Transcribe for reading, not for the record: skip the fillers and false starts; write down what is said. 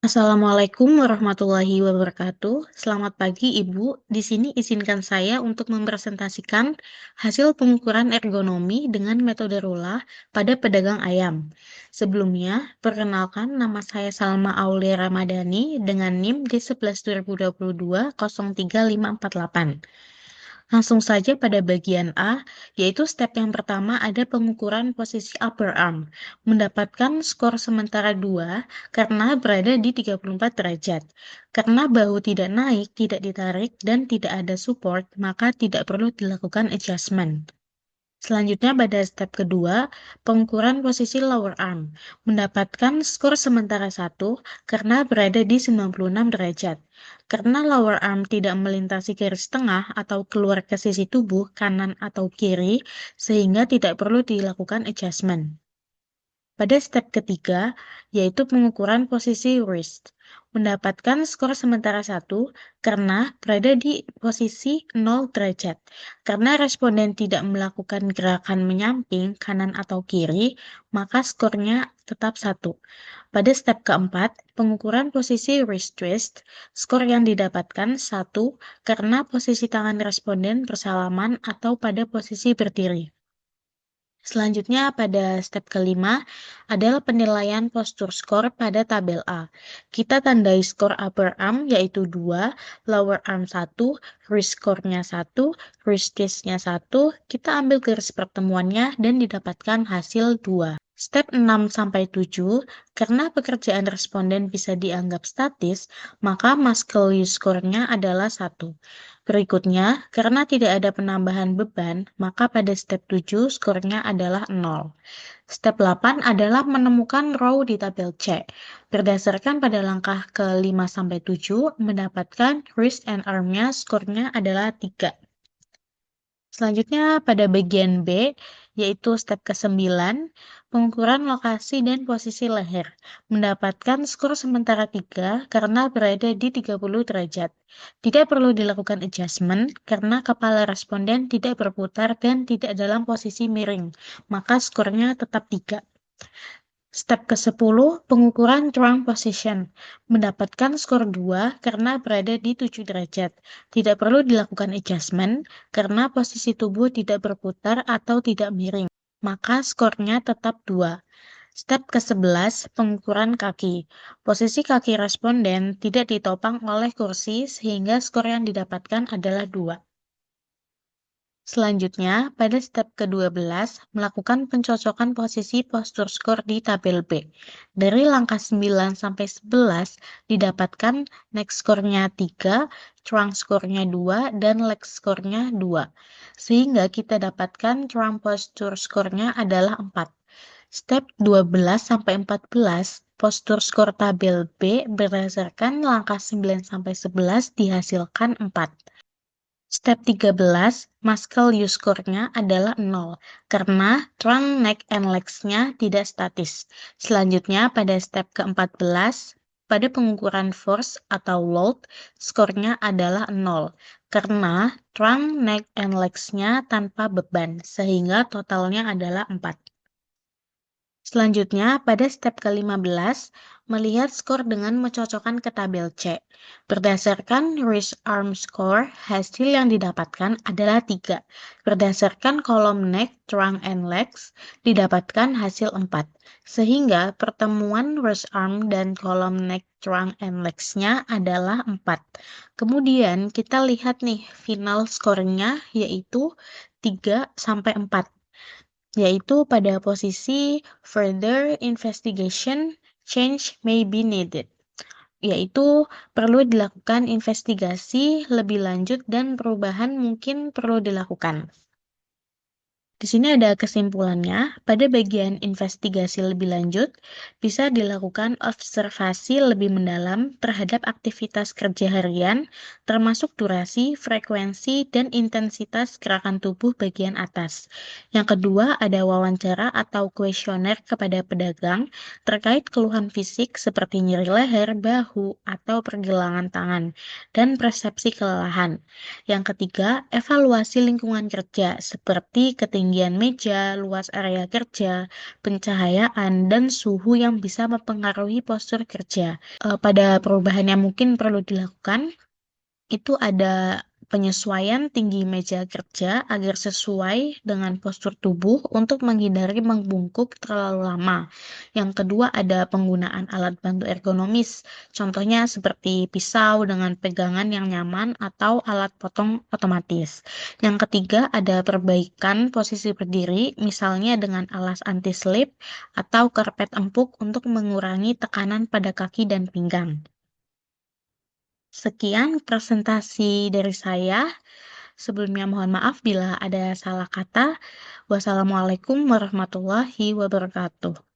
Assalamualaikum warahmatullahi wabarakatuh. Selamat pagi, Ibu. Di sini izinkan saya untuk mempresentasikan hasil pengukuran ergonomi dengan metode Rula pada pedagang ayam. Sebelumnya, perkenalkan nama saya Salma Aulia Ramadhani dengan NIM D11 2022 03548. Langsung saja pada bagian A, yaitu step yang pertama ada pengukuran posisi upper arm. Mendapatkan skor sementara 2 karena berada di 34 derajat. Karena bahu tidak naik, tidak ditarik, dan tidak ada support, maka tidak perlu dilakukan adjustment. Selanjutnya pada step kedua, pengukuran posisi lower arm. Mendapatkan skor sementara 1 karena berada di 96 derajat. Karena lower arm tidak melintasi garis tengah atau keluar ke sisi tubuh kanan atau kiri, sehingga tidak perlu dilakukan adjustment. Pada step ketiga, yaitu pengukuran posisi wrist. Mendapatkan skor sementara 1 karena berada di posisi 0 derajat. Karena responden tidak melakukan gerakan menyamping kanan atau kiri, maka skornya tetap 1. Pada step keempat, pengukuran posisi wrist twist, skor yang didapatkan 1 karena posisi tangan responden bersalaman atau pada posisi berdiri. Selanjutnya pada step kelima adalah penilaian postur skor pada tabel A. Kita tandai skor upper arm yaitu 2, lower arm 1, wrist skornya 1, wrist twist-nya 1, kita ambil garis pertemuannya dan didapatkan hasil 2. Step 6-7, karena pekerjaan responden bisa dianggap statis, maka muscle use score-nya adalah 1. Berikutnya, karena tidak ada penambahan beban, maka pada step 7 skornya adalah 0. Step 8 adalah menemukan row di tabel C. Berdasarkan pada langkah ke-5-7, mendapatkan wrist and arm-nya skornya adalah 3. Selanjutnya pada bagian B, yaitu step ke-9, pengukuran lokasi dan posisi leher. Mendapatkan skor sementara 3 karena berada di 30 derajat. Tidak perlu dilakukan adjustment karena kepala responden tidak berputar dan tidak dalam posisi miring, maka skornya tetap 3. Step ke-10, pengukuran trunk position. Mendapatkan skor 2 karena berada di 7 derajat. Tidak perlu dilakukan adjustment karena posisi tubuh tidak berputar atau tidak miring. Maka skornya tetap 2. Step ke-11, pengukuran kaki. Posisi kaki responden tidak ditopang oleh kursi sehingga skor yang didapatkan adalah 2. Selanjutnya, pada step ke-12, melakukan pencocokan posisi postur skor di tabel B. Dari langkah 9-11, didapatkan neck skornya 3, trunk skornya 2, dan leg skornya 2. Sehingga kita dapatkan trunk postur skornya adalah 4. Step 12-14, postur skor tabel B berdasarkan langkah 9-11 dihasilkan 4. Step 13, muscle use score-nya adalah 0, karena trunk, neck, and legs-nya tidak statis. Selanjutnya, pada step ke-14, pada pengukuran force atau load, skornya adalah 0, karena trunk, neck, and legs-nya tanpa beban, sehingga totalnya adalah 4. Selanjutnya, pada step ke-15, melihat skor dengan mencocokkan ke tabel C. Berdasarkan wrist arm score, hasil yang didapatkan adalah 3. Berdasarkan kolom neck, trunk, and legs, didapatkan hasil 4. Sehingga pertemuan wrist arm dan kolom neck, trunk, and legs-nya adalah 4. Kemudian kita lihat nih final skornya yaitu 3-4. Yaitu pada posisi further investigation change may be needed, yaitu perlu dilakukan investigasi lebih lanjut dan perubahan mungkin perlu dilakukan. Di sini ada kesimpulannya, pada bagian investigasi lebih lanjut, bisa dilakukan observasi lebih mendalam terhadap aktivitas kerja harian, termasuk durasi, frekuensi, dan intensitas gerakan tubuh bagian atas. Yang kedua, ada wawancara atau kuesioner kepada pedagang terkait keluhan fisik seperti nyeri leher, bahu, atau pergelangan tangan, dan persepsi kelelahan. Yang ketiga, evaluasi lingkungan kerja seperti ketinggian ketinggian meja, luas area kerja, pencahayaan, dan suhu yang bisa mempengaruhi postur kerja. Pada perubahan yang mungkin perlu dilakukan, itu ada penyesuaian tinggi meja kerja agar sesuai dengan postur tubuh untuk menghindari membungkuk terlalu lama. Yang kedua ada penggunaan alat bantu ergonomis, contohnya seperti pisau dengan pegangan yang nyaman atau alat potong otomatis. Yang ketiga ada perbaikan posisi berdiri, misalnya dengan alas anti-slip atau karpet empuk untuk mengurangi tekanan pada kaki dan pinggang. Sekian presentasi dari saya. Sebelumnya mohon maaf bila ada salah kata. Wassalamualaikum warahmatullahi wabarakatuh.